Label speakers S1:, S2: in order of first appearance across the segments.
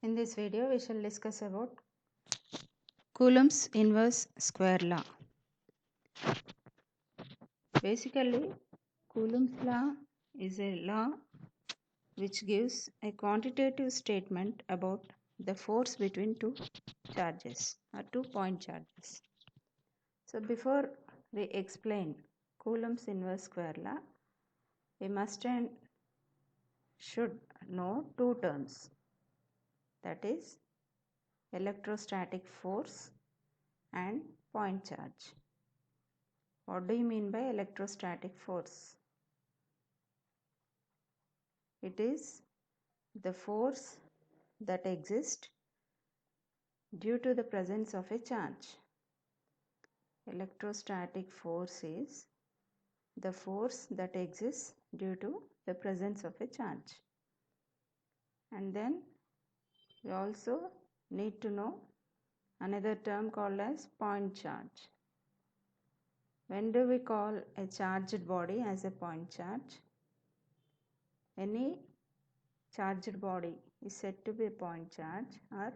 S1: In this video, we shall discuss about Coulomb's inverse square law. Basically, Coulomb's law is a law which gives a quantitative statement about the force between two charges or 2-point charges. So before we explain Coulomb's inverse square law, we must and should know two terms, that is electrostatic force and point charge. What do you mean by electrostatic force? It is the force that exists due to the presence of a charge. Electrostatic force is the force that exists due to the presence of a charge. And then we also need to know another term called as point charge. When do we call a charged body as a point charge? Any charged body is said to be a point charge, or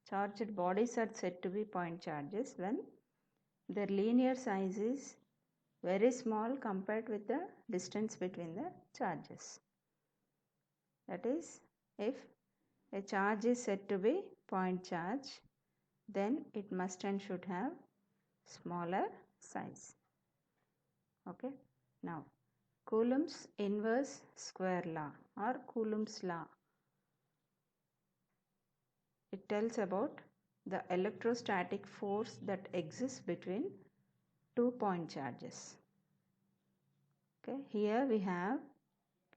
S1: charged bodies are said to be point charges when their linear size is very small compared with the distance between the charges. That is, if a charge is said to be point charge, then it must and should have smaller size. Okay. Now, Coulomb's inverse square law or Coulomb's law, it tells about the electrostatic force that exists between 2-point charges. Okay, here we have,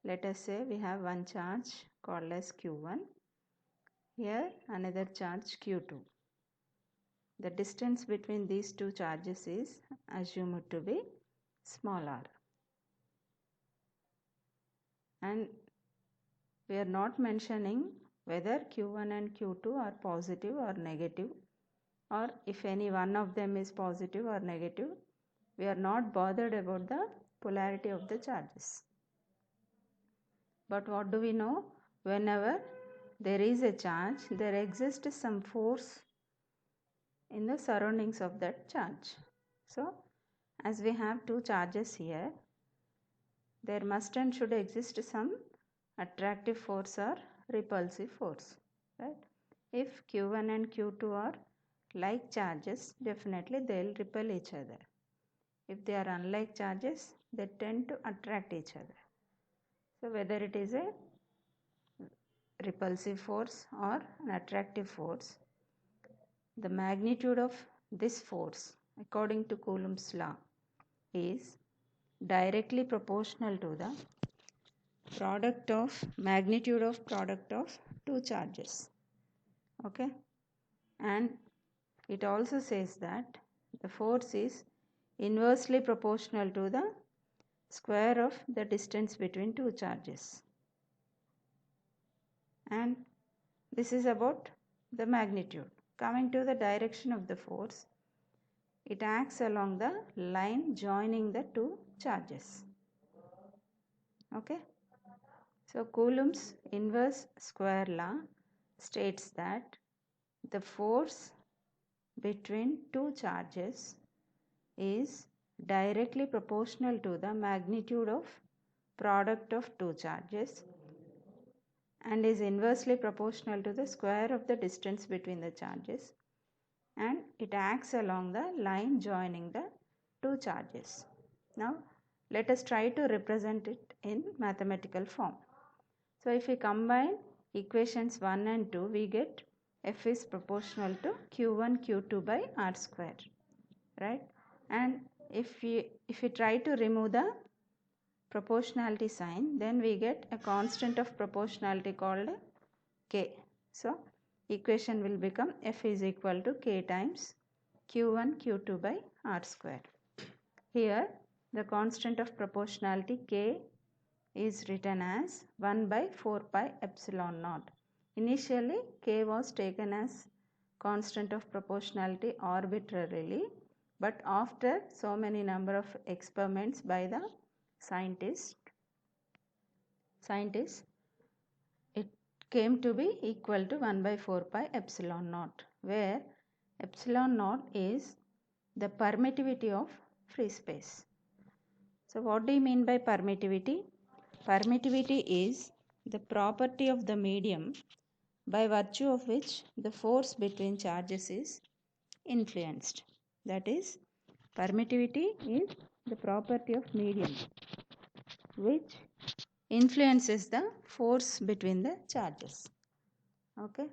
S1: let us say we have one charge called as Q1, here another charge Q2. The distance between these two charges is assumed to be small r. And we are not mentioning whether Q1 and Q2 are positive or negative, or if any one of them is positive or negative. We are not bothered about the polarity of the charges. But what do we know? Whenever there is a charge, there exists some force in the surroundings of that charge. So, as we have two charges here, there must and should exist some attractive force or repulsive force, right? If Q1 and Q2 are like charges, definitely they will repel each other. If they are unlike charges, they tend to attract each other. So whether it is a repulsive force or an attractive force, the magnitude of this force according to Coulomb's law is directly proportional to the magnitude of product of two charges. Okay, and it also says that the force is inversely proportional to the square of the distance between two charges. And this is about the magnitude. Coming to the direction of the force, it acts along the line joining the two charges. Okay. So Coulomb's inverse square law states that the force between two charges is directly proportional to the magnitude of product of two charges and is inversely proportional to the square of the distance between the charges, and it acts along the line joining the two charges. Now let us try to represent it in mathematical form. So if we combine equations 1 and 2, we get F is proportional to Q1 Q2 by R square, right? And if we try to remove the proportionality sign, then we get a constant of proportionality called K. So equation will become F is equal to K times Q1 Q2 by R square. Here the constant of proportionality K is written as 1 by 4 pi epsilon naught. Initially K was taken as constant of proportionality arbitrarily, but after so many number of experiments by the scientists, it came to be equal to 1 by 4 pi epsilon naught, where epsilon naught is the permittivity of free space. So what do you mean by permittivity? Permittivity is the property of the medium by virtue of which the force between charges is influenced. That is, permittivity is the property of medium which influences the force between the charges. Okay.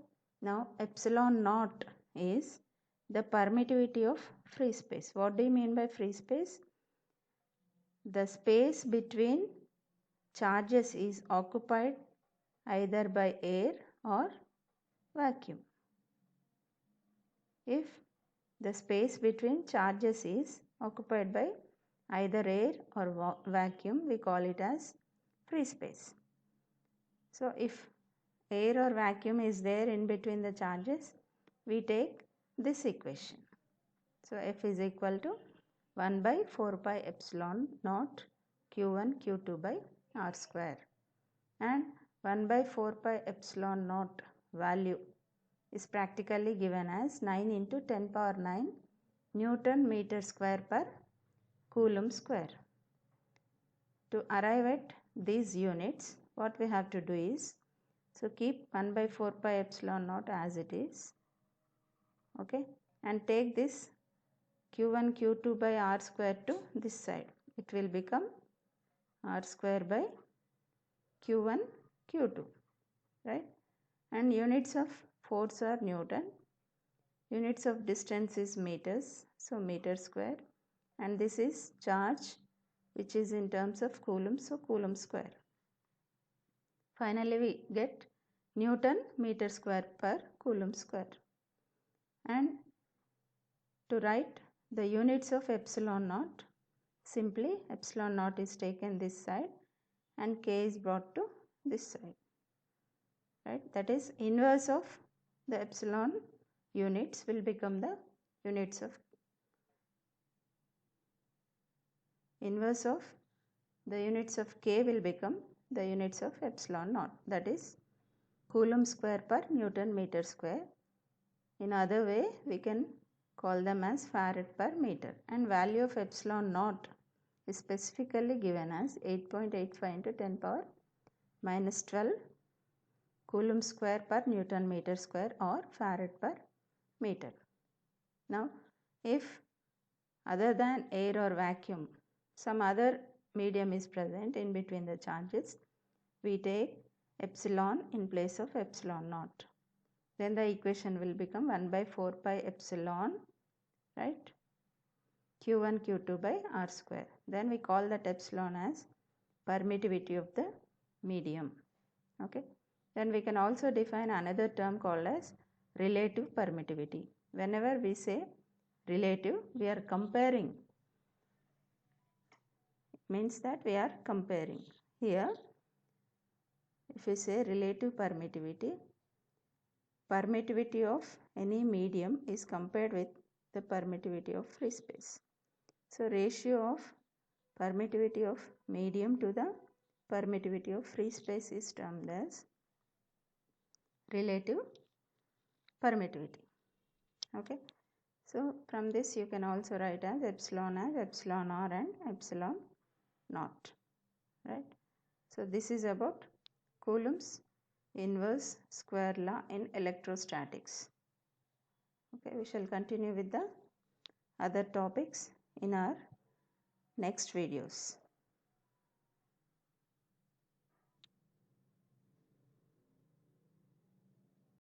S1: Now epsilon naught is the permittivity of free space. What do you mean by free space? The space between charges is occupied either by air or vacuum. If the space between charges is occupied by either air or vacuum, we call it as free space. So if air or vacuum is there in between the charges, we take this equation. So F is equal to 1 by 4 pi epsilon naught Q1 Q2 by R square, and 1 by 4 pi epsilon naught value is practically given as 9 into 10 power 9 Newton meter square per Coulomb square. To arrive at these units, what we have to do is, so keep 1 by 4 pi epsilon naught as it is, okay, and take this Q1 Q2 by R square to this side. It will become R square by Q1 Q2, right? And units of force are Newton, units of distance is meters, so meter square, and this is charge which is in terms of Coulomb, so Coulomb square. Finally we get Newton meter square per Coulomb square. And to write the units of epsilon naught, simply epsilon naught is taken this side and k is brought to this side, right? That is, inverse of the epsilon units will become the units of k will become the units of epsilon naught, that is Coulomb square per Newton meter square. In other way we can call them as farad per meter, and value of epsilon naught is specifically given as 8.85 into 10 power minus 12 Coulomb square per Newton meter square or farad per meter. Now if other than air or vacuum some other medium is present in between the charges, we take epsilon in place of epsilon naught. Then the equation will become 1 by 4 pi epsilon, right, Q1 Q2 by R square. Then we call that epsilon as permittivity of the medium. Okay. Then we can also define another term called as relative permittivity. Whenever we say relative, we are comparing. It means that we are comparing. Here, if we say relative permittivity, permittivity of any medium is compared with the permittivity of free space. So ratio of permittivity of medium to the permittivity of free space is termed as relative permittivity. Okay. So from this you can also write as epsilon r and epsilon naught, right? So this is about Coulomb's inverse square law in electrostatics. Okay, we shall continue with the other topics in our next videos.